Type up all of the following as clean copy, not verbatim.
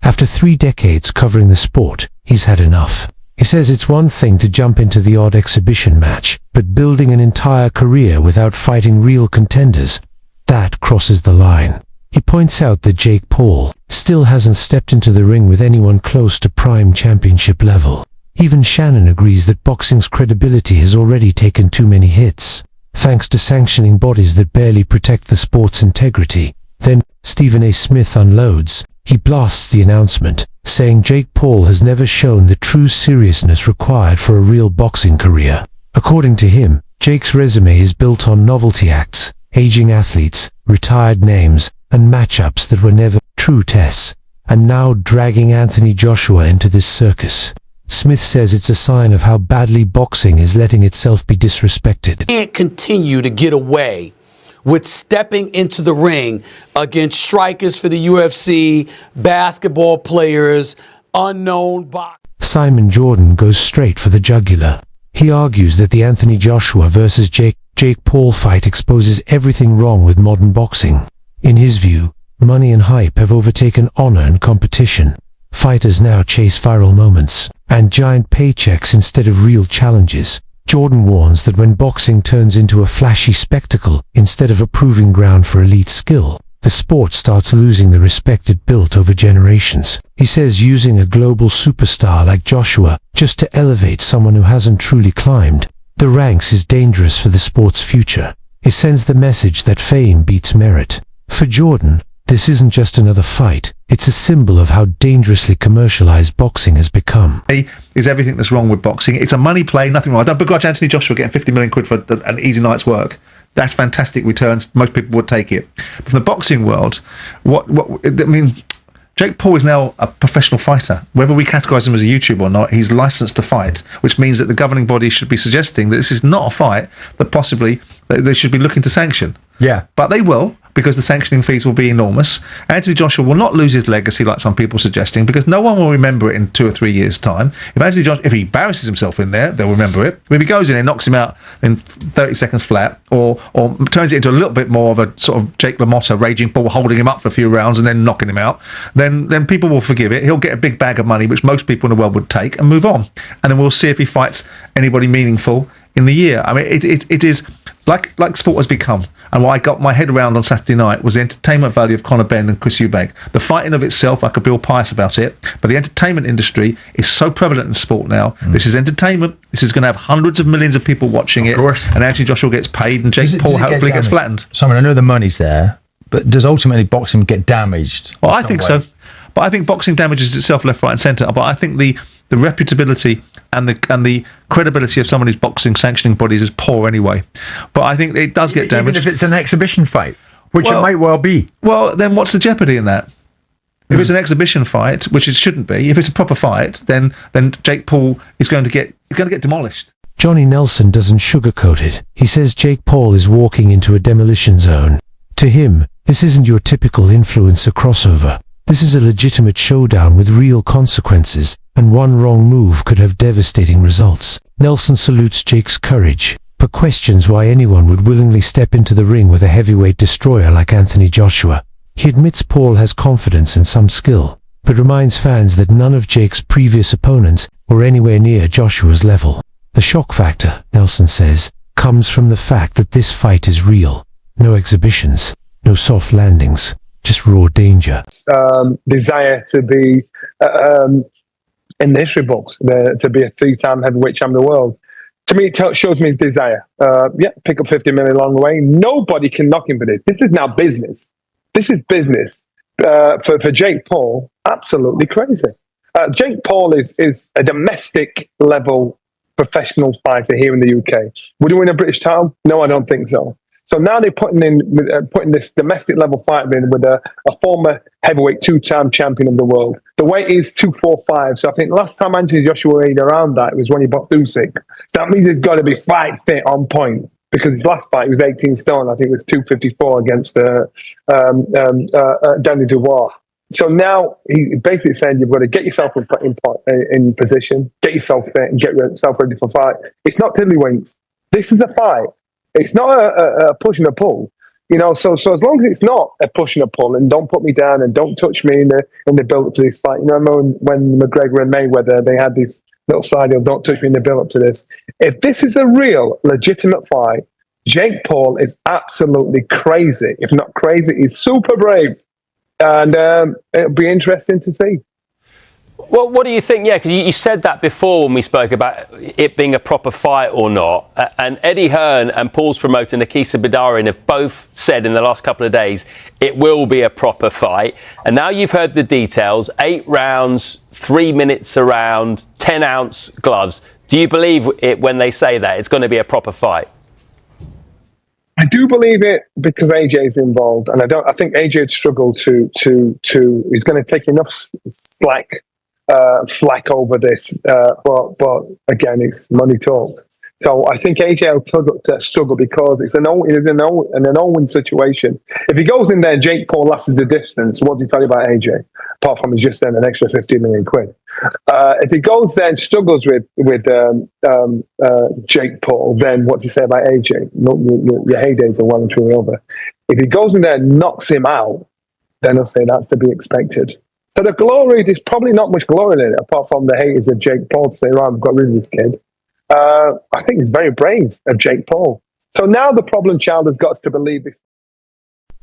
After 3 decades covering the sport, he's had enough. He says it's one thing to jump into the odd exhibition match, but building an entire career without fighting real contenders, that crosses the line. He points out that Jake Paul still hasn't stepped into the ring with anyone close to prime championship level. Even Shannon agrees that boxing's credibility has already taken too many hits, thanks to sanctioning bodies that barely protect the sport's integrity. Then, Stephen A. Smith unloads. He blasts the announcement, saying Jake Paul has never shown the true seriousness required for a real boxing career. According to him, Jake's resume is built on novelty acts, aging athletes, retired names, and matchups that were never true tests, and now dragging Anthony Joshua into this circus. Smith says it's a sign of how badly boxing is letting itself be disrespected. You can't continue to get away with stepping into the ring against strikers for the UFC, basketball players, unknown boxers. Simon Jordan goes straight for the jugular. He argues that the Anthony Joshua versus Jake Paul fight exposes everything wrong with modern boxing. In his view, money and hype have overtaken honor and competition. Fighters now chase viral moments and giant paychecks instead of real challenges. Jordan warns that when boxing turns into a flashy spectacle instead of a proving ground for elite skill, the sport starts losing the respect it built over generations. He says using a global superstar like Joshua just to elevate someone who hasn't truly climbed the ranks is dangerous for the sport's future. It sends the message that fame beats merit. For Jordan, this isn't just another fight, it's a symbol of how dangerously commercialized boxing has become. Is everything that's wrong with boxing. It's a money play, nothing wrong. I don't begrudge Anthony Joshua getting 50 million quid for an easy night's work. That's fantastic returns. Most people would take it. But from the boxing world, Jake Paul is now a professional fighter. Whether we categorise him as a YouTuber or not, he's licensed to fight, which means that the governing body should be suggesting that this is not a fight that possibly they should be looking to sanction. Yeah. But they will, because the sanctioning fees will be enormous. Anthony Joshua will not lose his legacy like some people are suggesting, because no one will remember it in 2 or 3 years' time. If he embarrasses himself in there, they'll remember it. If he goes in and knocks him out in 30 seconds flat, or turns it into a little bit more of a sort of Jake LaMotta, Raging Bull, holding him up for a few rounds and then knocking him out, then people will forgive it. He'll get a big bag of money, which most people in the world would take, and move on. And then we'll see if he fights anybody meaningful in the year. I mean, it is like sport has become. And what I got my head around on Saturday night was the entertainment value of Conor Benn and Chris Eubank. The fighting of itself, I could be all pious about it, but the entertainment industry is so prevalent in sport now. This is entertainment. This is going to have hundreds of millions of people watching it. Of course. And Anthony Joshua gets paid, and Jake Paul hopefully gets flattened. Simon, I know the money's there, but does ultimately boxing get damaged? Well, I think so. But I think boxing damages itself left, right, and centre. But I think the reputability and the credibility of some of these boxing sanctioning bodies is poor anyway. But I think it does get damaged. Even if it's an exhibition fight, which it might well be. Well, then what's the jeopardy in that? If it's an exhibition fight, which it shouldn't be, if it's a proper fight, then Jake Paul is going to get demolished. Johnny Nelson doesn't sugarcoat it. He says Jake Paul is walking into a demolition zone. To him, this isn't your typical influencer crossover. This is a legitimate showdown with real consequences, and one wrong move could have devastating results. Nelson salutes Jake's courage, but questions why anyone would willingly step into the ring with a heavyweight destroyer like Anthony Joshua. He admits Paul has confidence and some skill, but reminds fans that none of Jake's previous opponents were anywhere near Joshua's level. The shock factor, Nelson says, comes from the fact that this fight is real. No exhibitions, no soft landings, just raw danger. Desire to be in the history books, to be a 3-time heavyweight champion of the world. To me, it shows me his desire. Pick up 50 million along the way. Nobody can knock him for this. This is now business. This is business. For Jake Paul, absolutely crazy. Jake Paul is a domestic level professional fighter here in the UK. Would he win a British title? No, I don't think so. So now they're putting this domestic level fighter in with a former heavyweight 2-time champion of the world. The weight is 245. So I think last time Anthony Joshua weighed around that, it was when he boxed Usyk. So that means he's got to be fight fit on point, because his last fight he was 18 stone. I think it was 254 against Danny Dubois. So now he basically saying you've got to get yourself in position, get yourself fit, and get yourself ready for fight. It's not tiddlywinks. This is a fight. It's not a push and a pull. So as long as it's not a push and a pull, and don't put me down and don't touch me in the build up to this fight. Remember when McGregor and Mayweather, they had this little side deal, don't touch me in the build up to this. If this is a real legitimate fight, Jake Paul is absolutely crazy. If not crazy, he's super brave, and it'll be interesting to see. Well, what do you think? Yeah, because you said that before when we spoke about it being a proper fight or not. And Eddie Hearn and Paul's promoter, Nakisa Badarin, have both said in the last couple of days it will be a proper fight. And now you've heard the details. 8 rounds, 3 minutes a round, 10-ounce gloves. Do you believe it when they say that it's going to be a proper fight? I do believe it because AJ is involved, and I think AJ would struggle to. He's going to take enough flack over this, but again, it's money talk. So I think AJ will struggle because it's an Owen situation. If he goes in there and Jake Paul lasts the distance, what does he tell you about AJ? Apart from he's just earned an extra 15 million quid. If he goes there and struggles with Jake Paul, then what does he say about AJ? Your heydays are well and truly over. If he goes in there and knocks him out, then I'll say that's to be expected. So the glory, there's probably not much glory in it, apart from the haters of Jake Paul to say, right, I've got rid of this kid. I think it's very brave of Jake Paul. So now the problem child has got to believe this.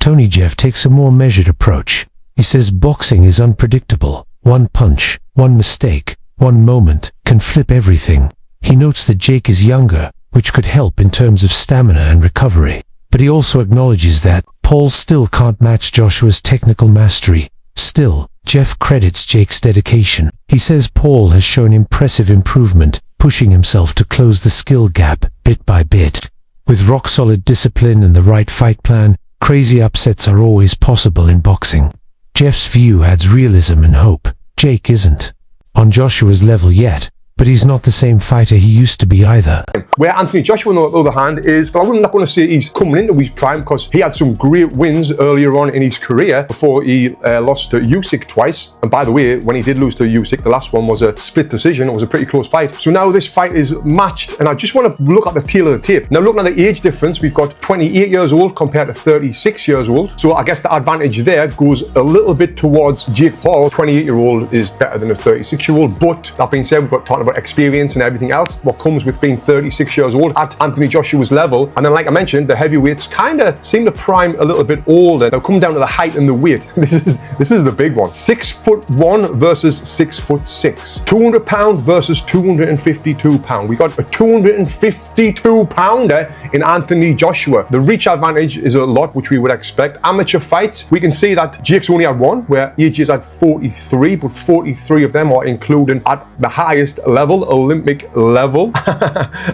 Tony Jeff takes a more measured approach. He says boxing is unpredictable. One punch, one mistake, one moment can flip everything. He notes that Jake is younger, which could help in terms of stamina and recovery. But he also acknowledges that Paul still can't match Joshua's technical mastery. Still, Jeff credits Jake's dedication. He says Paul has shown impressive improvement, pushing himself to close the skill gap bit by bit. With rock-solid discipline and the right fight plan, crazy upsets are always possible in boxing. Jeff's view adds realism and hope. Jake isn't on Joshua's level yet, but he's not the same fighter he used to be either. Where Anthony Joshua, on the other hand, is, but I'm not going to say he's coming into his prime because he had some great wins earlier on in his career before he lost to Usyk twice. And by the way, when he did lose to Usyk, the last one was a split decision. It was a pretty close fight. So now this fight is matched, and I just want to look at the tail of the tape. Now, looking at the age difference, we've got 28 years old compared to 36 years old. So I guess the advantage there goes a little bit towards Jake Paul. 28-year-old is better than a 36-year-old. But that being said, we've got talking about experience and everything else, what comes with being 36 years old at Anthony Joshua's level. And then, like I mentioned, the heavyweights kind of seem to prime a little bit older. Now, come down to the height and the weight. This is the big one. 6'1" versus 6'6". 200 pound versus 252 pound. We got a 252 pounder in Anthony Joshua. The reach advantage is a lot, which we would expect. Amateur fights, we can see that Jake's only had one, where AJ's had 43, but 43 of them are including at the highest level, Olympic level.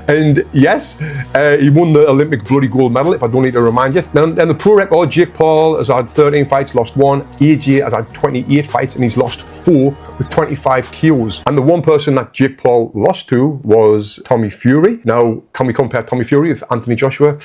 And yes, he won the Olympic bloody gold medal, if I don't need to remind you. Then the pro record, Jake Paul has had 13 fights, lost 1. AJ has had 28 fights and he's lost 4 with 25 KOs. And the one person that Jake Paul lost to was Tommy Fury. Now, can we compare Tommy Fury with Anthony Joshua?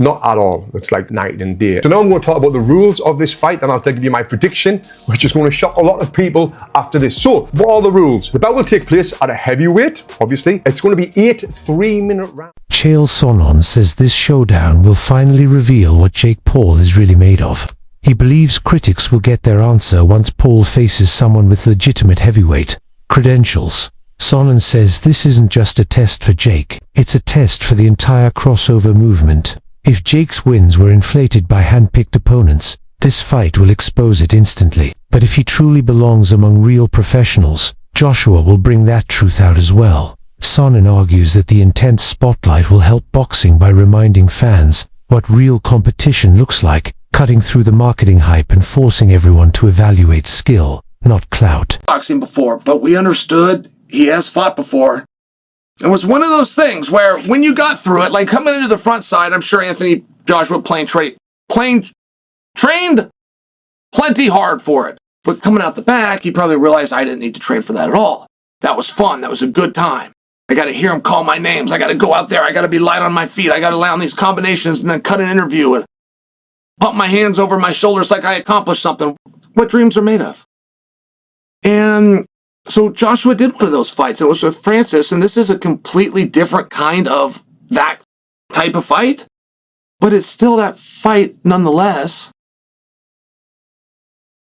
Not at all. It's like night and day. So now I'm going to talk about the rules of this fight, and I'll give you my prediction, which is going to shock a lot of people after this. So, what are the rules? The bout will take place at a heavyweight, obviously. It's going to be 8 3-minute rounds. Chael Sonnen says this showdown will finally reveal what Jake Paul is really made of. He believes critics will get their answer once Paul faces someone with legitimate heavyweight credentials. Sonnen says this isn't just a test for Jake, it's a test for the entire crossover movement. If Jake's wins were inflated by hand-picked opponents, this fight will expose it instantly. But if he truly belongs among real professionals, Joshua will bring that truth out as well. Sonnen argues that the intense spotlight will help boxing by reminding fans what real competition looks like, cutting through the marketing hype and forcing everyone to evaluate skill, not clout. Boxing before, but we understood he has fought before. It was one of those things where when you got through it, like coming into the front side, I'm sure Anthony Joshua trained plenty hard for it. But coming out the back, he probably realized I didn't need to train for that at all. That was fun. That was a good time. I got to hear him call my names. I got to go out there. I got to be light on my feet. I got to lay on these combinations and then cut an interview and pump my hands over my shoulders like I accomplished something. What dreams are made of. And so Joshua did one of those fights. It was with Francis, and this is a completely different kind of that type of fight. but it's still that fight nonetheless.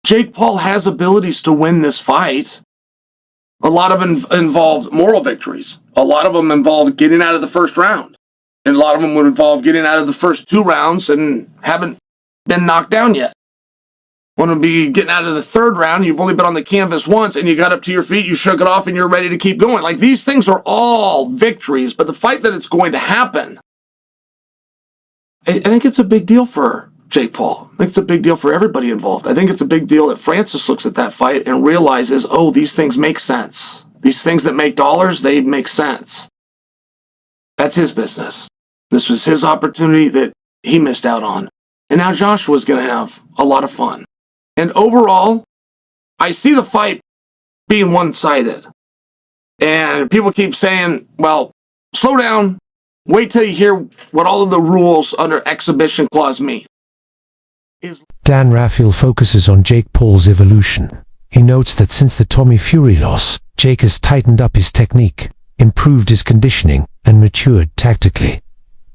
Jake Paul has abilities to win this fight. A lot of them involved moral victories. A lot of them involved getting out of the first round. And a lot of them would involve getting out of the first 2 rounds and haven't been knocked down yet. One would be getting out of the 3rd round. You've only been on the canvas once and you got up to your feet, you shook it off, and you're ready to keep going. Like, these things are all victories, but the fight that it's going to happen, I think it's a big deal for Jake Paul. I think it's a big deal for everybody involved. I think it's a big deal that Francis looks at that fight and realizes, oh, these things make sense. These things that make dollars, they make sense. That's his business. This was his opportunity that he missed out on. And now Joshua's going to have a lot of fun. And overall, I see the fight being one-sided. And people keep saying, well, slow down. Wait till you hear what all of the rules under exhibition clause mean. Dan Raphael focuses on Jake Paul's evolution. He notes that since the Tommy Fury loss, Jake has tightened up his technique, improved his conditioning, and matured tactically.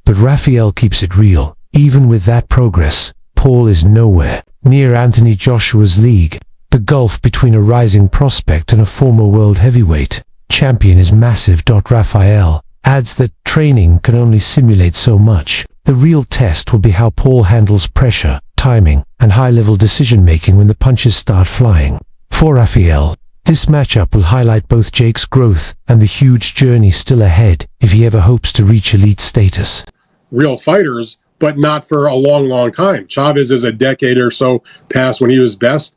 But Raphael keeps it real. Even with that progress, Paul is nowhere near Anthony Joshua's league. The gulf between a rising prospect and a former world heavyweight champion is massive. Raphael adds that training can only simulate so much. The real test will be how Paul handles pressure, timing, and high-level decision-making when the punches start flying. For Raphael, this matchup will highlight both Jake's growth and the huge journey still ahead if he ever hopes to reach elite status. Real fighters, but not for a long, long time. Chavez is a decade or so past when he was best,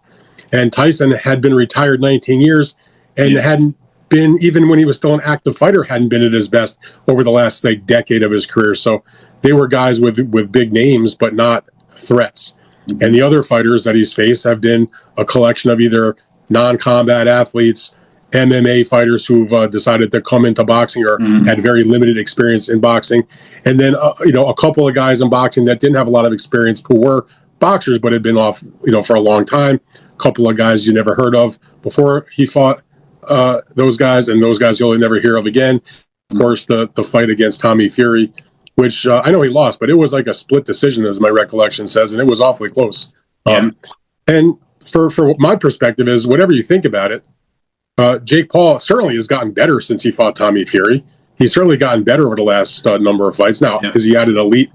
and Tyson had been retired 19 years and hadn't been, even when he was still an active fighter, hadn't been at his best over the last decade of his career. So they were guys with big names, but not threats. And the other fighters that he's faced have been a collection of either non-combat athletes, MMA fighters who've decided to come into boxing or had very limited experience in boxing. And then, a couple of guys in boxing that didn't have a lot of experience who were boxers but had been off, for a long time. A couple of guys you never heard of before he fought those guys, and those guys you'll never hear of again. Of course, the fight against Tommy Fury, which I know he lost, but it was like a split decision, as my recollection says, and it was awfully close. And for my perspective is, whatever you think about it, Jake Paul certainly has gotten better since he fought Tommy Fury. He's certainly gotten better over the last number of fights. Now, is he at an elite,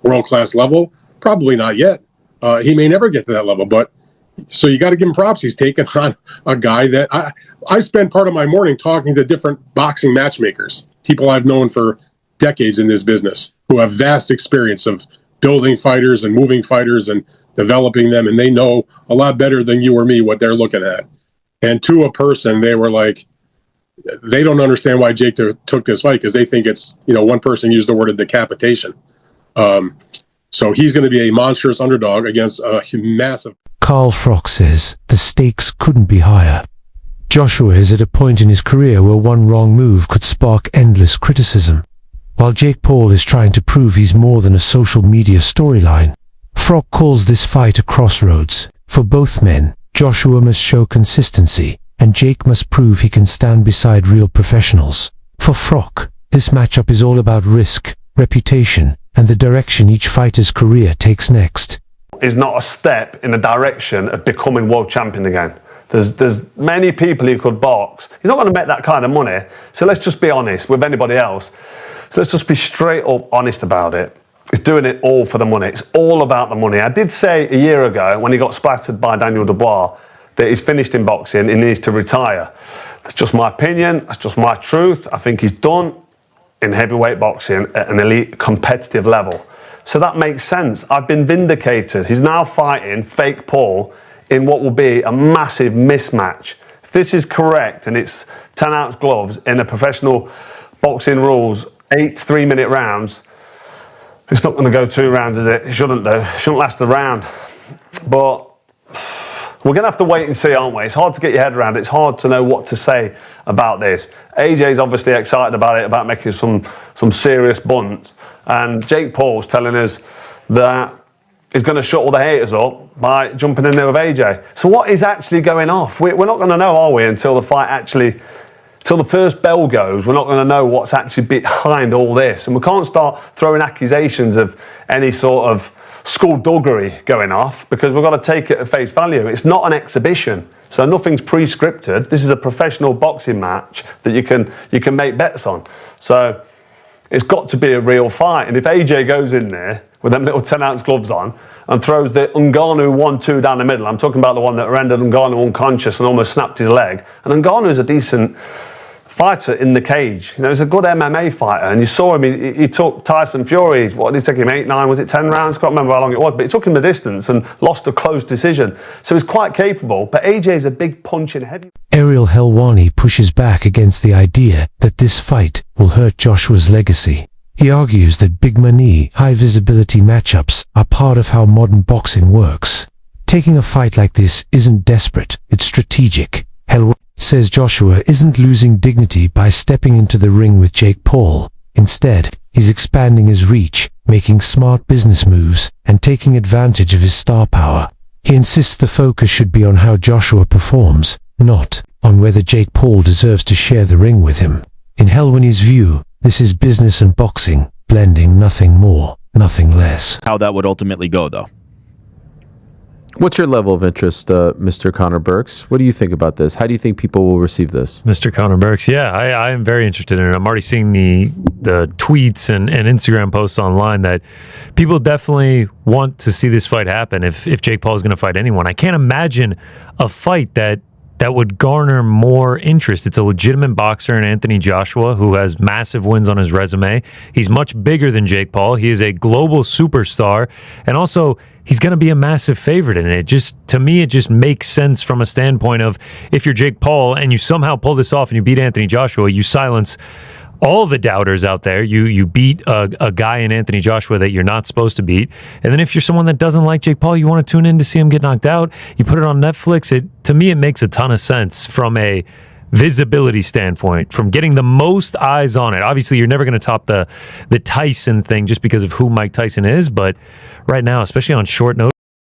world-class level? Probably not yet. He may never get to that level, but so you got to give him props. He's taken on a guy that I spend part of my morning talking to different boxing matchmakers, people I've known for decades in this business, who have vast experience of building fighters and moving fighters and developing them, and they know a lot better than you or me what they're looking at. And to a person, they were like, they don't understand why Jake took this fight, because they think it's, one person used the word of decapitation. So he's going to be a monstrous underdog against a massive. Carl Frock says the stakes couldn't be higher. Joshua is at a point in his career where one wrong move could spark endless criticism. While Jake Paul is trying to prove he's more than a social media storyline, Frock calls this fight a crossroads. For both men, Joshua must show consistency, and Jake must prove he can stand beside real professionals. For Frock, this matchup is all about risk, reputation, and the direction each fighter's career takes next. Is not a step in the direction of becoming world champion again. There's many people who could box. He's not going to make that kind of money, so let's just be honest with anybody else. So let's just be straight up honest about it. He's doing it all for the money. It's all about the money. I did say a year ago, when he got splattered by Daniel Dubois, that he's finished in boxing, he needs to retire. That's just my opinion, that's just my truth. I think he's done in heavyweight boxing at an elite competitive level. So that makes sense. I've been vindicated. He's now fighting fake Paul in what will be a massive mismatch. If this is correct, and it's 10-ounce gloves in a professional boxing rules, 8 3-minute rounds, it's not going to go 2 rounds, is it? It shouldn't do. It shouldn't last a round. But we're going to have to wait and see, aren't we? It's hard to get your head around. It's hard to know what to say about this. AJ's obviously excited about it, about making some serious bunts. And Jake Paul's telling us that he's going to shut all the haters up by jumping in there with AJ. So what is actually going off? We're not going to know, are we, until the fight actually till the first bell goes, we're not going to know what's actually behind all this. And we can't start throwing accusations of any sort of skullduggery going off, because we've got to take it at face value. It's not an exhibition, so nothing's pre-scripted. This is a professional boxing match that you can make bets on. So it's got to be a real fight. And if AJ goes in there with them little 10-ounce gloves on and throws the Ngannou 1-2 down the middle, I'm talking about the one that rendered Ngannou unconscious and almost snapped his leg. And Ngannou is a decent fighter in the cage. You know, he's a good MMA fighter, and you saw him. He took Tyson Fury. What did it take him? 8, 9? Was it 10 rounds? Can't remember how long it was, but he took him the distance and lost a close decision. So he's quite capable. But AJ's a big punching heavy. Ariel Helwani pushes back against the idea that this fight will hurt Joshua's legacy. He argues that big money, high visibility matchups are part of how modern boxing works. Taking a fight like this isn't desperate, it's strategic. Helwani says Joshua isn't losing dignity by stepping into the ring with Jake Paul. Instead, he's expanding his reach, making smart business moves, and taking advantage of his star power. He insists the focus should be on how Joshua performs, not on whether Jake Paul deserves to share the ring with him. In Helwani's view, this is business and boxing, blending, nothing more, nothing less. How that would ultimately go, though. What's your level of interest, Mr. Connor Burks? What do you think about this? How do you think people will receive this? Mr. Connor Burks, yeah, I am very interested in it. I'm already seeing the tweets and Instagram posts online that people definitely want to see this fight happen if Jake Paul is going to fight anyone. I can't imagine a fight that would garner more interest. It's a legitimate boxer in Anthony Joshua who has massive wins on his resume. He's much bigger than Jake Paul. He is a global superstar, and also he's going to be a massive favorite in it. To me, it just makes sense from a standpoint of if you're Jake Paul and you somehow pull this off and you beat Anthony Joshua, you silence all the doubters out there. You beat a guy in Anthony Joshua that you're not supposed to beat. And then if you're someone that doesn't like Jake Paul, you want to tune in to see him get knocked out, you put it on Netflix. To me, it makes a ton of sense from a visibility standpoint, from getting the most eyes on it. Obviously, you're never going to top the Tyson thing just because of who Mike Tyson is, but right now, especially on short notice,